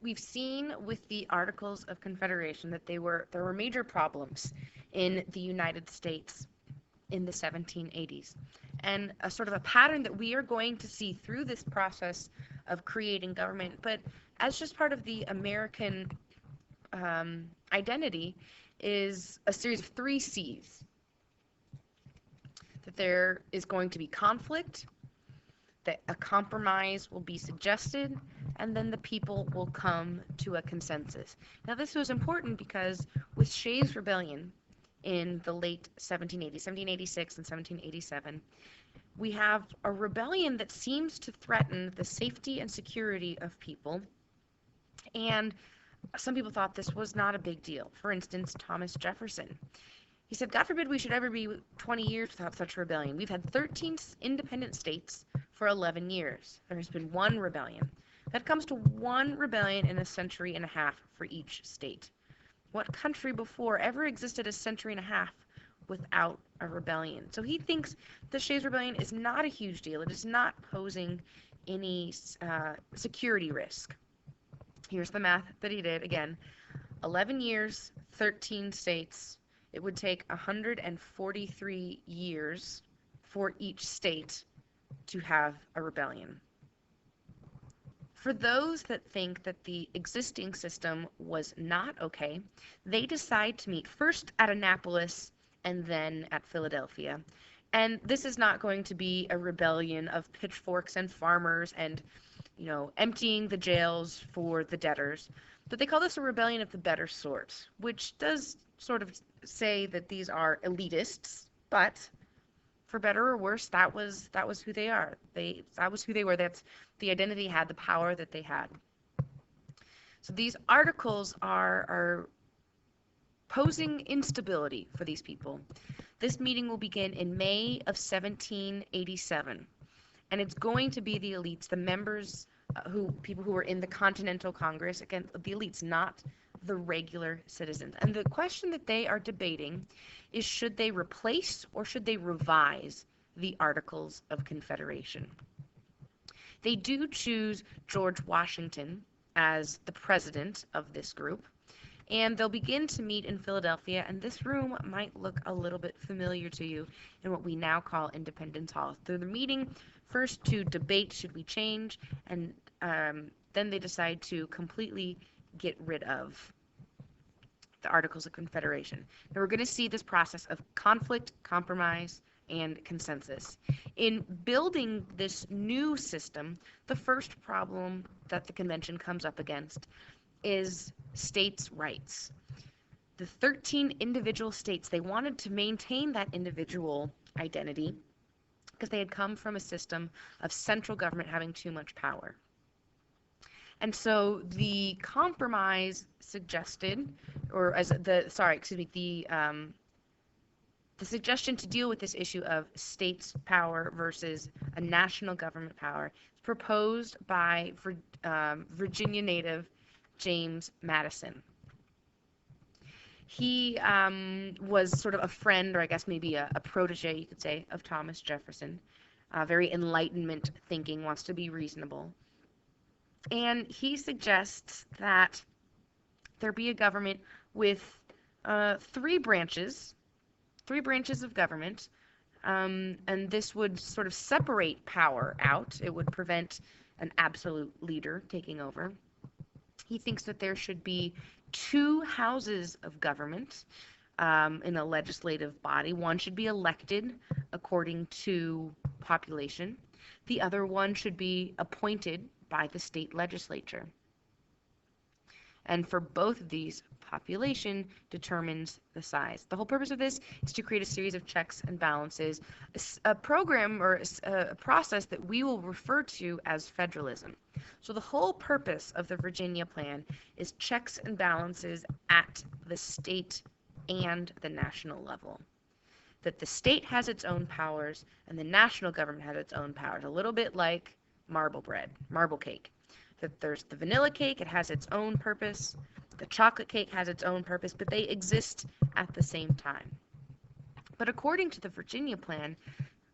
we've seen with the Articles of Confederation that there were major problems in the United States in the 1780s. And a sort of a pattern that we are going to see through this process of creating government, but as just part of the American identity, is a series of three C's. That there is going to be conflict, that a compromise will be suggested, and then the people will come to a consensus. Now, this was important because with Shays' Rebellion in the late 1780s, 1786 and 1787, we have a rebellion that seems to threaten the safety and security of people, and some people thought this was not a big deal. For instance, Thomas Jefferson. He said, God forbid we should ever be 20 years without such a rebellion. We've had 13 independent states for 11 years. There has been one rebellion. That comes to one rebellion in a century and a half for each state. What country before ever existed a century and a half without a rebellion? So he thinks the Shays' Rebellion is not a huge deal. It is not posing any security risk. Here's the math that he did. Again, 11 years, 13 states. It would take 143 years for each state to have a rebellion. For those that think that the existing system was not okay, they decide to meet first at Annapolis and then at Philadelphia. And this is not going to be a rebellion of pitchforks and farmers and, emptying the jails for the debtors. But they call this a rebellion of the better sort, which does sort of say that these are elitists, but for better or worse, that was who they are. That was who they were. That's the identity they had, the power that they had. So these articles are posing instability for these people. This meeting will begin in May of 1787, and it's going to be the elites, the members, people who were in the Continental Congress, again, the elites, not the regular citizens. And the question that they are debating is, should they replace or should they revise the Articles of Confederation? They do choose George Washington as the president of this group, and they'll begin to meet in Philadelphia, and this room might look a little bit familiar to you in what we now call Independence Hall. They're meeting first to debate, should we change, and then they decide to completely get rid of the Articles of Confederation. Now we're going to see this process of conflict, compromise, and consensus. In building this new system, the first problem that the convention comes up against is states' rights. The 13 individual states, they wanted to maintain that individual identity because they had come from a system of central government having too much power. And so the compromise suggested, the suggestion to deal with this issue of states' power versus a national government power is proposed by Virginia native James Madison. He was sort of a friend, or I guess maybe a protege, you could say, of Thomas Jefferson. Very Enlightenment thinking, wants to be reasonable. And he suggests that there be a government with three branches of government, and this would sort of separate power out. It would prevent an absolute leader taking over. He thinks that there should be two houses of government in a legislative body. One should be elected according to population. The other one should be appointed by the state legislature. And for both of these, population determines the size. The whole purpose of this is to create a series of checks and balances, a program or a process that we will refer to as federalism. So the whole purpose of the Virginia Plan is checks and balances at the state and the national level. That the state has its own powers and the national government has its own powers, a little bit like marble cake. That there's the vanilla cake, it has its own purpose. The chocolate cake has its own purpose, but they exist at the same time. But according to the Virginia Plan,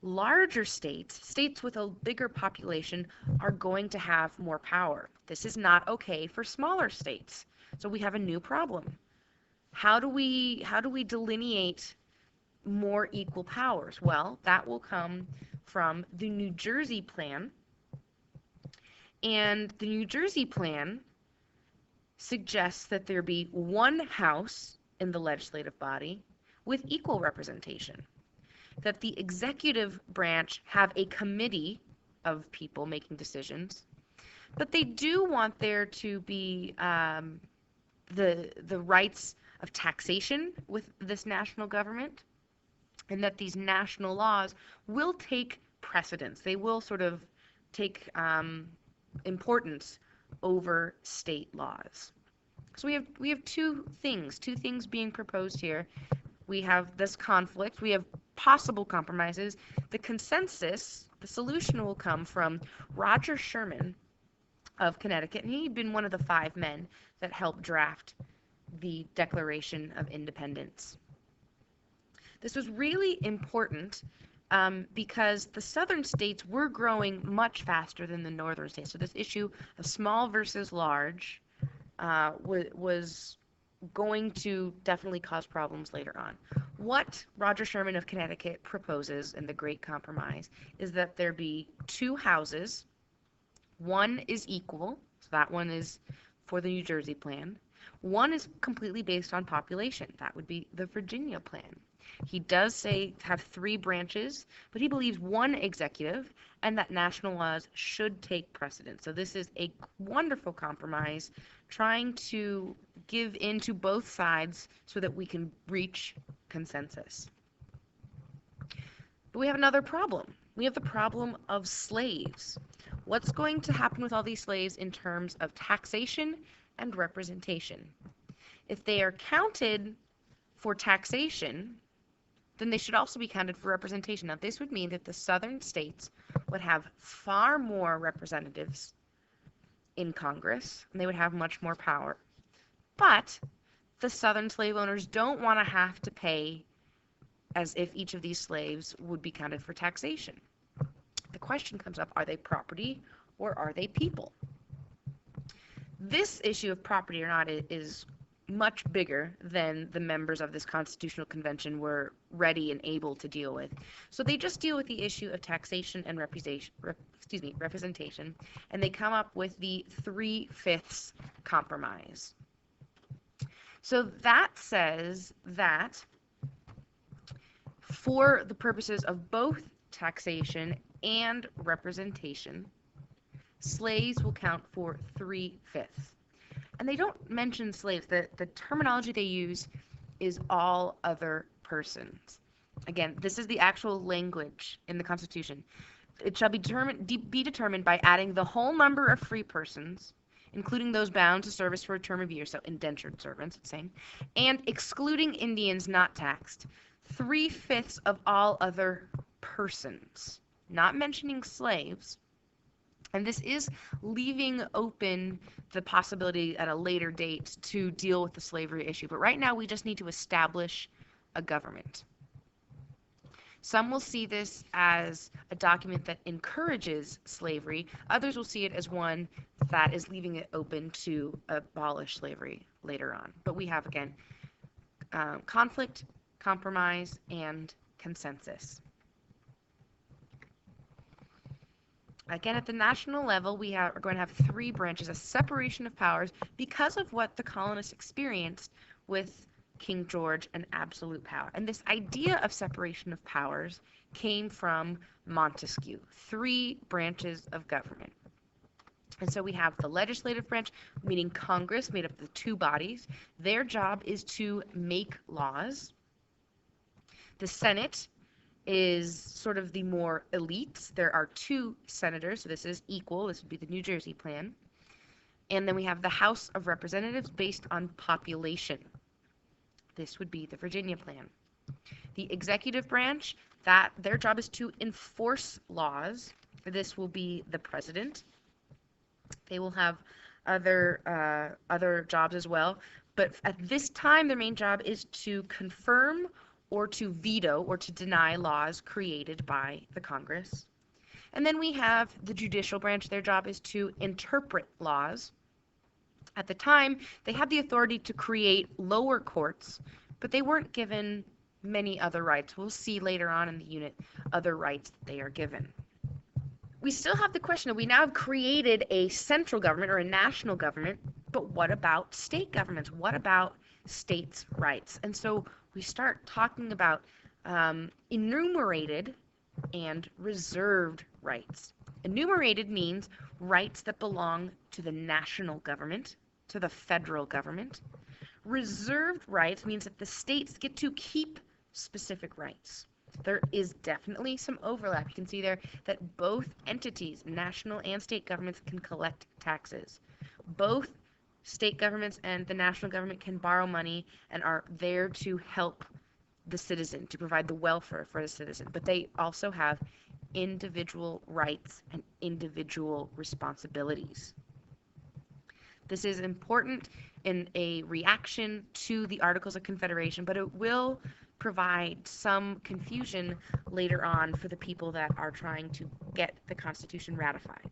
Larger states, states with a bigger population, are going to have more power. This is not okay for smaller states. So we have a new problem. How do we delineate more equal powers? Well, that will come from the New Jersey plan. And the New Jersey plan suggests that there be one house in the legislative body with equal representation, that the executive branch have a committee of people making decisions, but they do want there to be the rights of taxation with this national government, and that these national laws will take precedence. They will sort of take importance over state laws. So we have two things being proposed here. We have this conflict. We have possible compromises. The consensus, the solution will come from Roger Sherman of Connecticut, and he'd been one of the 5 men that helped draft the Declaration of Independence. This was really important because the southern states were growing much faster than the northern states. So this issue of small versus large was going to definitely cause problems later on. What Roger Sherman of Connecticut proposes in the Great Compromise is that there be 2 houses. One is equal, so that one is for the New Jersey plan. One is completely based on population. That would be the Virginia plan. He does say have 3 branches, but he believes one executive and that national laws should take precedence. So this is a wonderful compromise, trying to give in to both sides so that we can reach consensus. But we have another problem. We have the problem of slaves. What's going to happen with all these slaves in terms of taxation and representation? If they are counted for taxation, then they should also be counted for representation. Now, this would mean that the southern states would have far more representatives in Congress, and they would have much more power. But the southern slave owners don't want to have to pay as if each of these slaves would be counted for taxation. The question comes up, are they property or are they people? This issue of property or not is much bigger than the members of this constitutional convention were ready and able to deal with. So they just deal with the issue of taxation and representation, and they come up with the 3/5 compromise. So that says that for the purposes of both taxation and representation, slaves will count for 3/5. And they don't mention slaves. The terminology they use is all other persons. Again, this is the actual language in the Constitution. It shall be determined by adding the whole number of free persons, including those bound to service for a term of years, so indentured servants, it's saying, and excluding Indians not taxed, 3/5 of all other persons, not mentioning slaves. And this is leaving open the possibility at a later date to deal with the slavery issue. But right now, we just need to establish a government. Some will see this as a document that encourages slavery. Others will see it as one that is leaving it open to abolish slavery later on. But we have, again, conflict, compromise, and consensus. Again, at the national level, we are going to have 3 branches, a separation of powers because of what the colonists experienced with King George and absolute power. And this idea of separation of powers came from Montesquieu, 3 branches of government. And so we have the legislative branch, meaning Congress, made up of the 2 bodies. Their job is to make laws. The Senate is sort of the more elite. There are 2 senators, so this is equal. This would be the New Jersey plan. And then we have the House of Representatives based on population. This would be the Virginia plan. The executive branch, that their job is to enforce laws. This will be the president. They will have other jobs as well, but at this time their main job is to confirm or to veto or to deny laws created by the Congress. And then we have the judicial branch. Their job is to interpret laws. At the time, they had the authority to create lower courts, but they weren't given many other rights. We'll see later on in the unit other rights that they are given. We still have the question that we now have created a central government or a national government, but what about state governments? What about states' rights? And so we start talking about enumerated and reserved rights. Enumerated means rights that belong to the national government, to the federal government. Reserved rights means that the states get to keep specific rights. There is definitely some overlap. You can see there that both entities, national and state governments, can collect taxes. Both state governments and the national government can borrow money and are there to help the citizen, to provide the welfare for the citizen. But they also have individual rights and individual responsibilities. This is important in a reaction to the Articles of Confederation, but it will provide some confusion later on for the people that are trying to get the Constitution ratified.